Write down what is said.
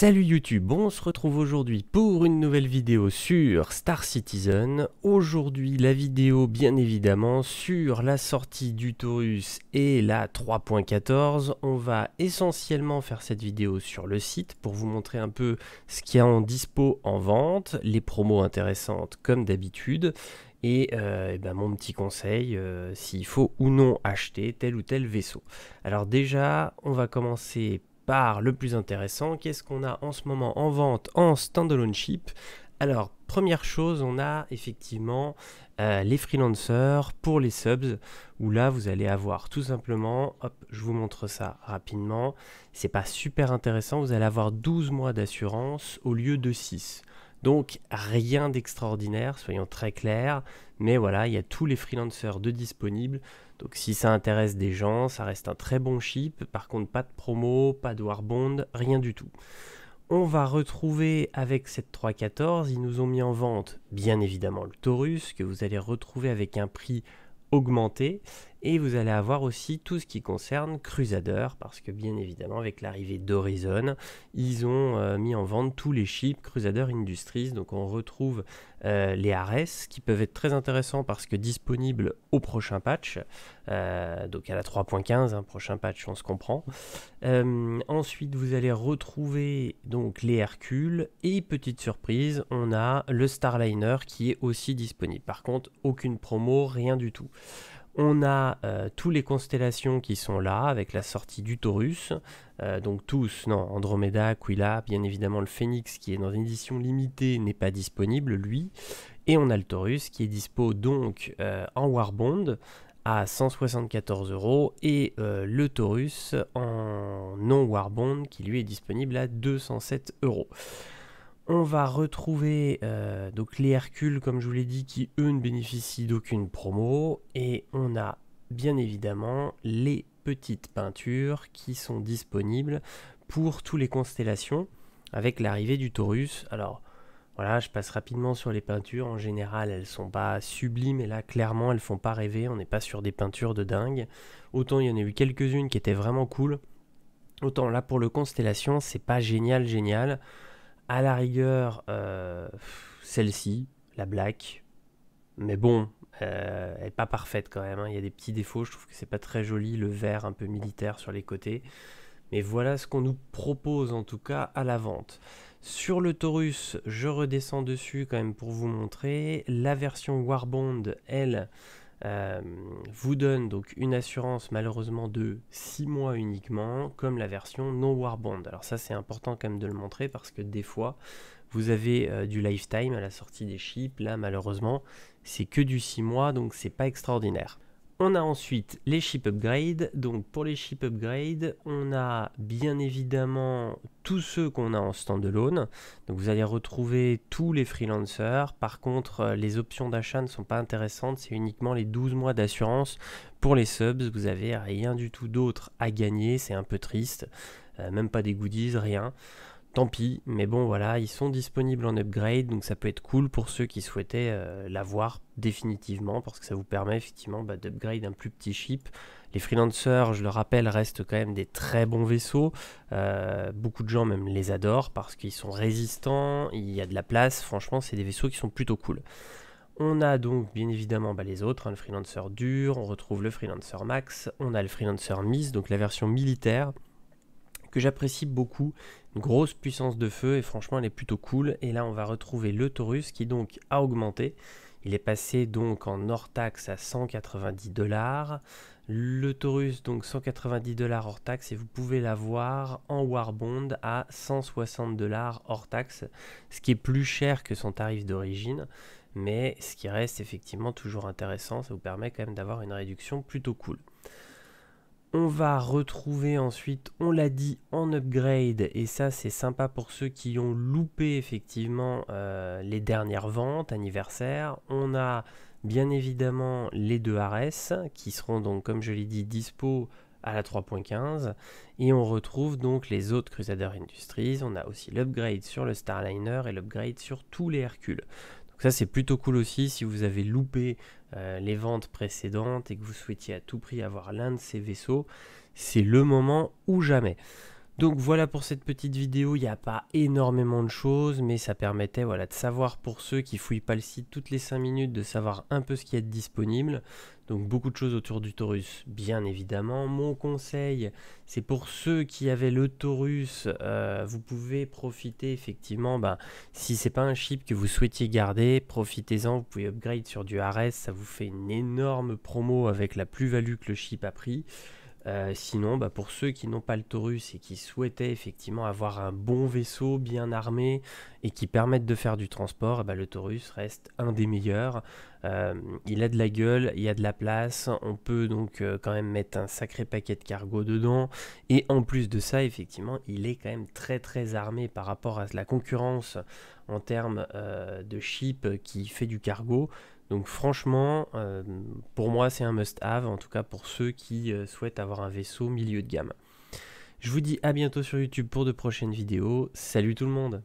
Salut YouTube, on se retrouve aujourd'hui pour une nouvelle vidéo sur Star Citizen. Aujourd'hui la vidéo bien évidemment sur la sortie du Taurus et la 3.14. On va essentiellement faire cette vidéo sur le site pour vous montrer un peu ce qu'il y a en dispo en vente, les promos intéressantes comme d'habitude. Et mon petit conseil, s'il faut ou non acheter tel ou tel vaisseau. Alors déjà, on va commencer par le plus intéressant. Qu'est-ce qu'on a en ce moment en vente en standalone ship? Alors, première chose, on a effectivement les freelancers pour les subs, où là, vous allez avoir tout simplement, hop, je vous montre ça rapidement, c'est pas super intéressant, vous allez avoir 12 mois d'assurance au lieu de 6. Donc rien d'extraordinaire, soyons très clairs, mais voilà, il y a tous les freelancers de disponibles. Donc si ça intéresse des gens, ça reste un très bon ship. Par contre, pas de promo, pas de warbond, rien du tout. On va retrouver avec cette 3.14, ils nous ont mis en vente bien évidemment le Taurus, que vous allez retrouver avec un prix augmenté, et vous allez avoir aussi tout ce qui concerne Crusader, parce que bien évidemment avec l'arrivée d'Horizon, ils ont mis en vente tous les chips Crusader Industries. Donc on retrouve les Ares qui peuvent être très intéressants parce que disponibles au prochain patch, donc à la 3.15, hein, prochain patch on se comprend. Ensuite vous allez retrouver donc les Hercules, et petite surprise, on a le Starliner qui est aussi disponible. Par contre aucune promo, rien du tout. On a tous les constellations qui sont là avec la sortie du Taurus, donc tous, non, Andromeda, Aquila, bien évidemment le Phoenix qui est dans une édition limitée n'est pas disponible lui, et on a le Taurus qui est dispo donc en Warbond à 174 € et le Taurus en non Warbond qui lui est disponible à 207 €. On va retrouver donc les Hercules, comme je vous l'ai dit, qui eux ne bénéficient d'aucune promo. Et on a bien évidemment les petites peintures qui sont disponibles pour toutes les constellations avec l'arrivée du Taurus. Alors voilà, je passe rapidement sur les peintures. En général, elles sont pas sublimes, et là clairement elles font pas rêver. On n'est pas sur des peintures de dingue. Autant il y en a eu quelques-unes qui étaient vraiment cool, autant là pour le constellation c'est pas génial. À la rigueur, celle-ci, la Black, mais bon, elle n'est pas parfaite quand même, hein. Il y a des petits défauts, je trouve que c'est pas très joli, le vert un peu militaire sur les côtés. Mais voilà ce qu'on nous propose en tout cas à la vente. Sur le Taurus, je redescends dessus quand même pour vous montrer. La version Warbond, elle, vous donne donc une assurance malheureusement de 6 mois uniquement, comme la version non Warbond. Alors ça c'est important quand même de le montrer parce que des fois vous avez du lifetime à la sortie des chips. Là malheureusement c'est que du 6 mois, donc c'est pas extraordinaire. On a ensuite les ship upgrade. Donc pour les ship upgrade, on a bien évidemment tous ceux qu'on a en standalone. Donc vous allez retrouver tous les freelancers. Par contre, les options d'achat ne sont pas intéressantes. C'est uniquement les 12 mois d'assurance pour les subs. Vous n'avez rien du tout d'autre à gagner. C'est un peu triste. Même pas des goodies, rien. Tant pis, mais bon voilà, ils sont disponibles en upgrade, donc ça peut être cool pour ceux qui souhaitaient l'avoir définitivement, parce que ça vous permet effectivement d'upgrade un plus petit ship. Les freelancers, je le rappelle, restent quand même des très bons vaisseaux. Beaucoup de gens même les adorent parce qu'ils sont résistants, il y a de la place, franchement c'est des vaisseaux qui sont plutôt cool. On a donc bien évidemment les autres, hein, le freelancer dur, on retrouve le freelancer max, on a le freelancer miss, donc la version militaire, que j'apprécie beaucoup, une grosse puissance de feu et franchement elle est plutôt cool. Et là on va retrouver le Taurus qui donc a augmenté, il est passé donc en hors taxe à 190 $. Le Taurus donc 190 $ hors taxe, et vous pouvez l'avoir en Warbond à 160 $ hors taxe, ce qui est plus cher que son tarif d'origine, mais ce qui reste effectivement toujours intéressant, ça vous permet quand même d'avoir une réduction plutôt cool. On va retrouver ensuite, on l'a dit, en upgrade, et ça c'est sympa pour ceux qui ont loupé effectivement les dernières ventes anniversaires. On a bien évidemment les deux Ares qui seront donc, comme je l'ai dit, dispo à la 3.15, et on retrouve donc les autres Crusader Industries. On a aussi l'upgrade sur le Starliner et l'upgrade sur tous les Hercules. Ça c'est plutôt cool aussi si vous avez loupé les ventes précédentes et que vous souhaitiez à tout prix avoir l'un de ces vaisseaux, c'est le moment ou jamais. Donc voilà pour cette petite vidéo, il n'y a pas énormément de choses, mais ça permettait voilà, de savoir pour ceux qui fouillent pas le site toutes les 5 minutes, de savoir un peu ce qui est disponible. Donc beaucoup de choses autour du Taurus, bien évidemment. Mon conseil, c'est pour ceux qui avaient le Taurus, vous pouvez profiter effectivement, si c'est pas un chip que vous souhaitiez garder, profitez-en, vous pouvez upgrade sur du Ares, ça vous fait une énorme promo avec la plus-value que le chip a pris. Sinon, pour ceux qui n'ont pas le Taurus et qui souhaitaient effectivement avoir un bon vaisseau bien armé et qui permettent de faire du transport, le Taurus reste un des meilleurs. Il a de la gueule, il y a de la place, on peut donc quand même mettre un sacré paquet de cargo dedans. Et en plus de ça, effectivement, il est quand même très armé par rapport à la concurrence en termes de ship qui fait du cargo. Donc franchement, pour moi c'est un must-have, en tout cas pour ceux qui souhaitent avoir un vaisseau milieu de gamme. Je vous dis à bientôt sur YouTube pour de prochaines vidéos. Salut tout le monde!